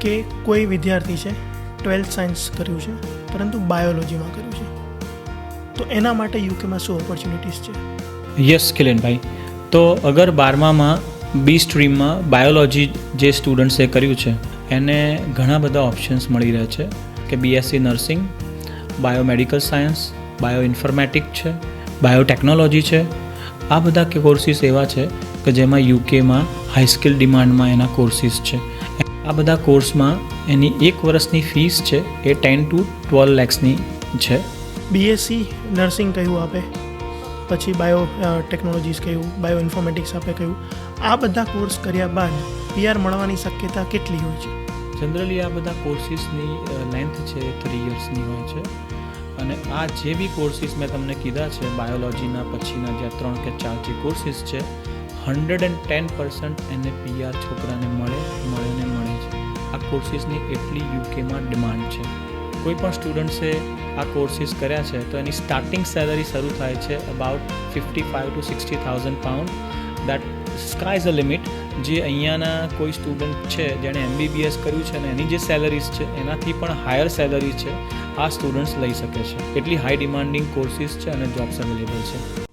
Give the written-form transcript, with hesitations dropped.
કે કોઈ વિદ્યાર્થી છે 12th સાયન્સ કર્યું છે પરંતુ બાયોલોજીમાં કર્યું છે, તો એના માટે યુકેમાં શું ઓપોર્ચ્યુનિટીઝ છે? યસ કિલનભાઈ, તો અગર 12મામાં બી સ્ટ્રીમમાં બાયોલોજી જે સ્ટુડન્ટ્સે કર્યું છે એને ઘણા બધા ઓપ્શન્સ મળી રહે છે કે BSc nursing, biomedical science, bio informatics છે, બાયોટેકનોલોજી છે. આ બધા કોર્સીસ એવા છે કે જેમાં યુકેમાં હાઈ સ્કિલ ડિમાન્ડમાં એના કોર્સીસ છે. આ બધા કોર્સમાં એની 1 વર્ષની ફીસ છે એ 10 to 12 lakhsની છે. બીએસસી નર્સિંગ કહ્યું આપે, પછી બાયો ટેકનોલોજીસ કહ્યું, બાયો ઇન્ફોર્મેટિક્સ આપે કહ્યું, આ બધા કોર્સ કર્યા બાદ પીઆર મળવાની શક્યતા કેટલી હોય છે? જનરલી આ બધા કોર્સીસની લેન્થ છે 3 yearsની હોય છે. અને આ જે બી કોર્સીસ મેં તમને કીધા છે બાયોલોજીના પછીના જે 3 કે 4 જે કોર્સીસ છે 110% એને પીઆર છોકરાને મળે છે. આ કોર્સીસની એટલી યુકેમાં ડિમાન્ડ છે. કોઈ પણ સ્ટુડન્ટ્સે આ કોર્સીસ કર્યા છે તો એની સ્ટાર્ટિંગ સેલરી શરૂ થાય છે about 55,000 to 60,000 pound. That sky is a limit. જે અહીંયાના કોઈ સ્ટુડન્ટ છે જેણે MBBS કર્યું છે અને એની જે સેલરીઝ છે એનાથી પણ હાયર સેલરી છે આ સ્ટુડન્ટ્સ લઈ શકે છે. એટલી હાઈ ડિમાન્ડિંગ કોર્સીસ છે અને જોબ્સ અવેલેબલ છે.